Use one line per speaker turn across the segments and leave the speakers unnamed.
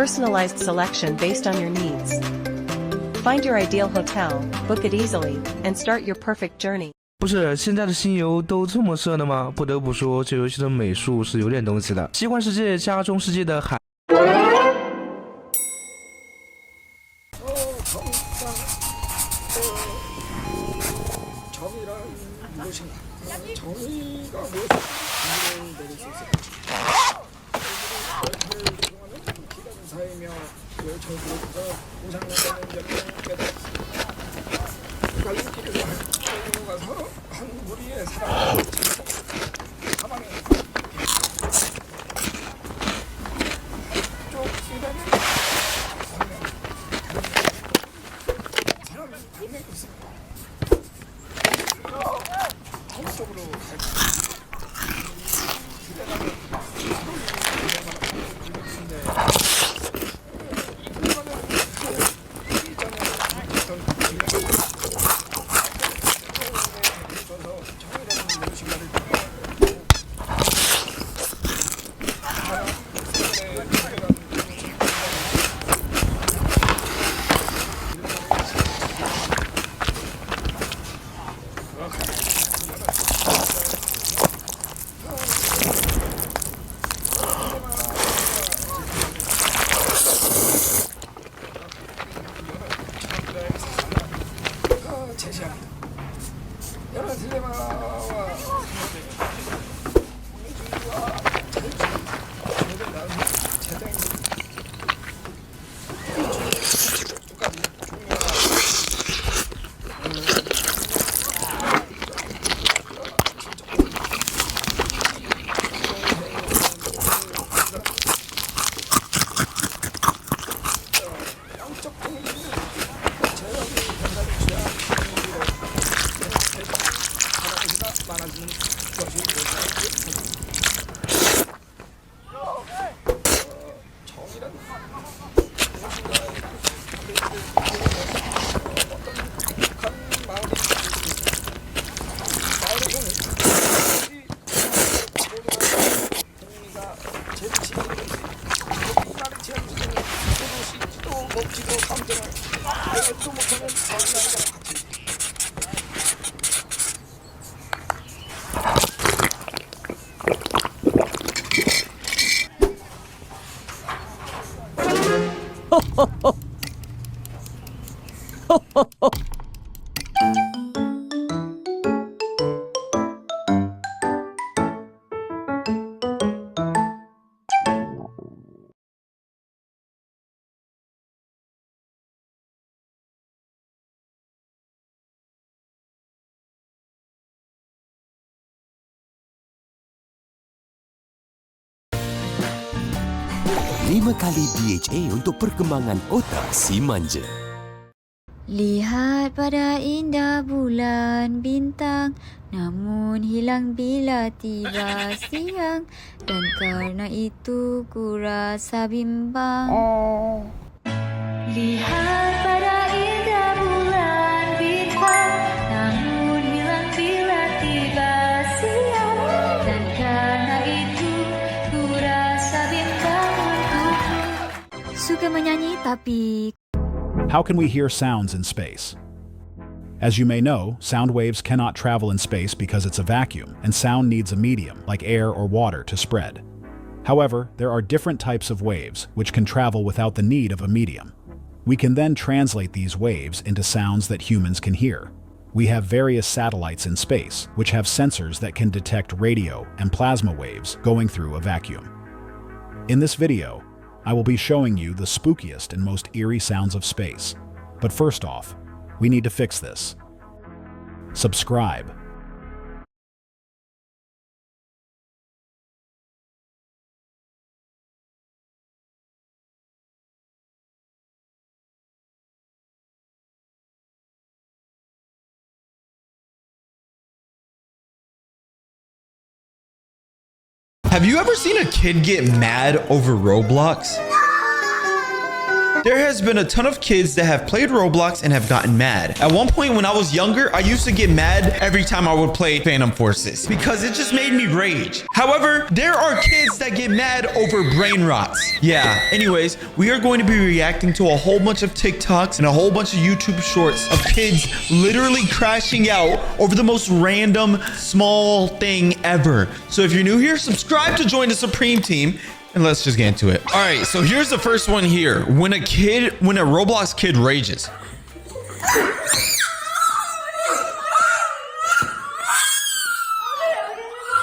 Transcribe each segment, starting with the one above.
Personalized selection based on your needs. Find your ideal hotel, book it easily, and start your perfect journey.
不是现在的新游都这么设的吗？不得不说，这游戏的美术是有点东西的。奇幻世界、家中世界的海。
5 kali DHA untuk perkembangan otak si manja.
Lihat pada indah bulan bintang, namun hilang bila tiba siang, dan karena itu ku rasa bimbang. Lihat pada indah bulan bintang, namun hilang bila tiba siang, dan karena itu ku rasa bimbang untukmu. Suka menyanyi tapi...
How can we hear sounds in space? As you may know, sound waves cannot travel in space because it's a vacuum, and sound needs a medium, like air or water, to spread. However, there are different types of waves which can travel without the need of a medium. We can then translate these waves into sounds that humans can hear. We have various satellites in space, which have sensors that can detect radio and plasma waves going through a vacuum. In this video, I will be showing you the spookiest and most eerie sounds of space. But first off, we need to fix this. Subscribe.
Have you ever seen a kid get mad over Roblox? there has been a ton of kids that have played Roblox and have gotten mad. At one point when I was younger, I used to get mad every time I would play Phantom Forces because it just made me rage. However, there are kids that get mad over brain rots. Yeah, anyways, we are going to be reacting to a whole bunch of TikToks and a whole bunch of YouTube shorts of kids literally crashing out over the most random small thing ever. So if you're new here, subscribe to join the Supreme Team. And let's just get into it. All right, so here's the first one here. When a Roblox kid rages.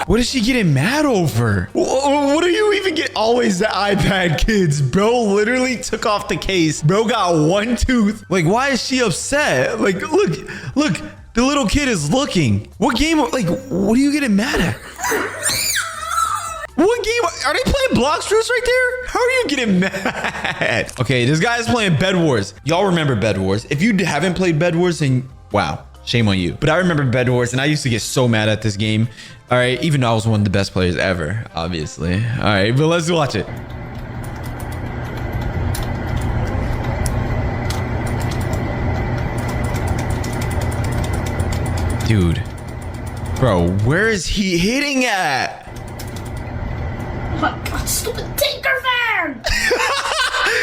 What is she getting mad over? What do you even get? Always the iPad kids. Bro literally took off the case. Bro got one tooth. Like, why is she upset? Like, look, the little kid is looking. What game, like, what are you getting mad at? What game? Are they playing Blox Fruits right there? How are you getting mad? Okay, this guy is playing Bed Wars. Y'all remember Bed Wars. If you haven't played Bed Wars, then wow, shame on you. But I remember Bed Wars, and I used to get so mad at this game. All right, even though I was one of the best players ever, obviously. All right, but let's watch it. Dude. Bro, where is he hitting at?
Oh my god, stupid tanker fan!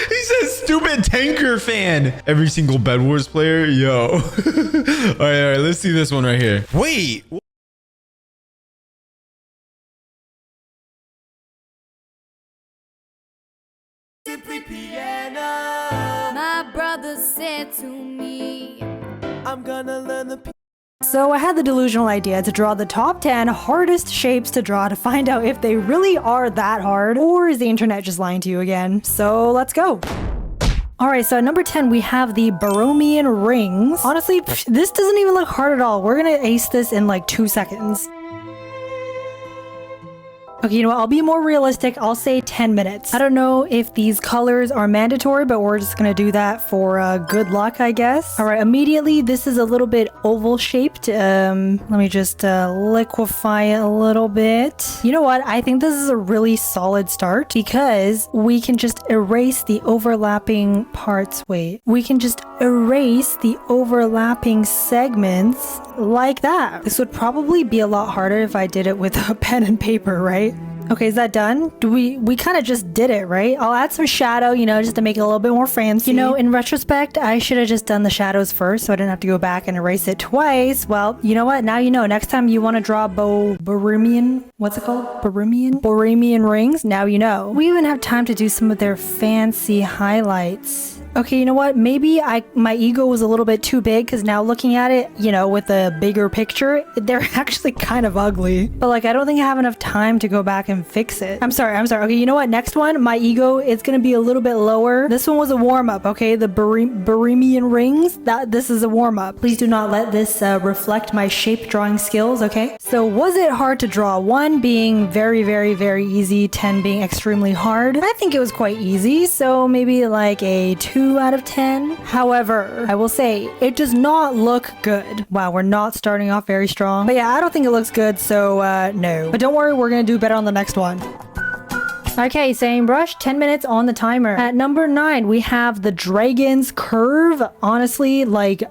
He says stupid tanker fan. Every single Bed Wars player, yo. All right, let's see this one right here. Wait.
Simply piano.
My brother said to me,
I'm gonna learn the
So I had the delusional idea to draw the top 10 hardest shapes to draw to find out if they really are that hard, or is the internet just lying to you again? So let's go. Alright, so at number 10 we have the Borromean rings. Honestly, this doesn't even look hard at all. We're gonna ace this in like 2 seconds. Okay, you know what? I'll be more realistic. I'll say 10 minutes. I don't know if these colors are mandatory, but we're just gonna do that for good luck, I guess. All right, immediately, this is a little bit oval shaped. Let me just liquefy it a little bit. You know what? I think this is a really solid start because we can just erase the overlapping parts. Wait, we can just erase the overlapping segments like that. This would probably be a lot harder if I did it with a pen and paper, right? Okay, is that done? We kind of just did it, right? I'll add some shadow, you know, just to make it a little bit more fancy. You know, in retrospect, I should have just done the shadows first so I didn't have to go back and erase it twice. Well, you know what? Now you know. Next time you want to draw Borromean, what's it called? Borromean rings? Now you know. We even have time to do some of their fancy highlights. Okay, you know what? Maybe my ego was a little bit too big because now looking at it, you know, with a bigger picture, they're actually kind of ugly. But like, I don't think I have enough time to go back and fix it. I'm sorry. Okay, you know what? Next one, my ego is going to be a little bit lower. This one was a warm-up, okay? The Borromean rings, this is a warm-up. Please do not let this reflect my shape drawing skills, okay? So was it hard to draw? 1 being very, very, very easy, 10 being extremely hard. I think it was quite easy, so maybe like a 2 out of 10. However, I will say it does not look good. Wow, we're not starting off very strong. But yeah, I don't think it looks good, so no. But don't worry, we're gonna do better on the next one. Okay, same brush, 10 minutes on the timer. At number 9, we have the Dragon's Curve. Honestly, like,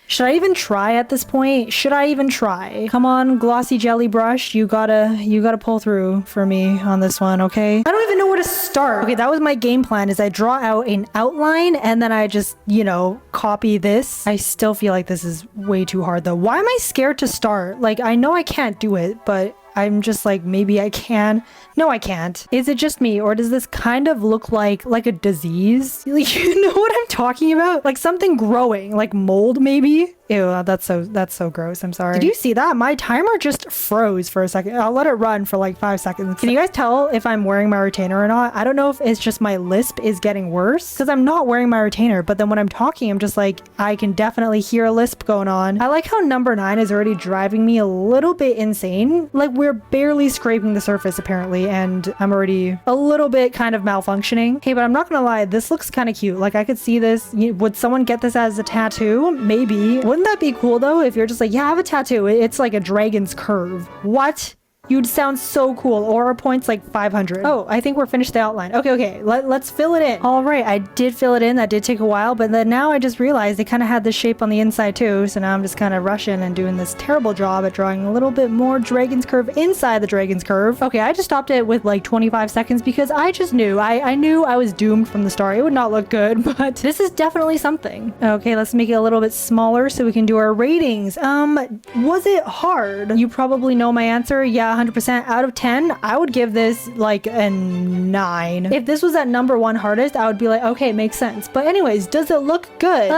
should I even try at this point? Should I even try? Come on, glossy jelly brush. You gotta pull through for me on this one, okay? I don't even know where to start. Okay, that was my game plan, is I draw out an outline and then I just, you know, copy this. I still feel like this is way too hard though. Why am I scared to start? Like, I know I can't do it, but I'm just like, maybe I can. No, I can't. Is it just me, or does this kind of look like a disease? You know what I'm talking about? Like something growing, like mold maybe? Ew, that's so gross. I'm sorry. Did you see that? My timer just froze for a second. I'll let it run for like 5 seconds. Can you guys tell if I'm wearing my retainer or not? I don't know if it's just my lisp is getting worse because I'm not wearing my retainer, but then when I'm talking, I'm just like, I can definitely hear a lisp going on. I like how number 9 is already driving me a little bit insane. Like we're barely scraping the surface apparently, and I'm already a little bit kind of malfunctioning. Hey, but I'm not gonna lie, this looks kind of cute. Like I could see this. Would someone get this as a tattoo? Maybe. Wouldn't that be cool though if you're just like, yeah, I have a tattoo. It's like a dragon's curve. What? you'd sound so cool. Aura points like 500. Oh, I think we're finished the outline. Okay. Let's fill it in. All right, I did fill it in. That did take a while, but then now I just realized they kind of had this shape on the inside too. So now I'm just kind of rushing and doing this terrible job at drawing a little bit more Dragon's Curve inside the Dragon's Curve. Okay, I just stopped it with like 25 seconds because I just knew. I knew I was doomed from the start. It would not look good, but this is definitely something. Okay, let's make it a little bit smaller so we can do our ratings. Was it hard? You probably know my answer. Yeah, 100%. Out of 10, I would give this like a 9. If this was at number 1 hardest, I would be like, okay, makes sense. But anyways, does it look good?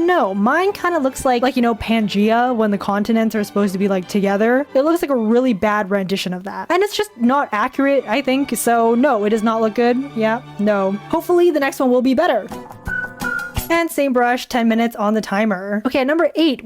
No. Mine kind of looks like, you know, Pangea when the continents are supposed to be like together. It looks like a really bad rendition of that. And it's just not accurate, I think. So no, it does not look good. Yeah, no. Hopefully the next one will be better. And same brush, 10 minutes on the timer. Okay, at number 8,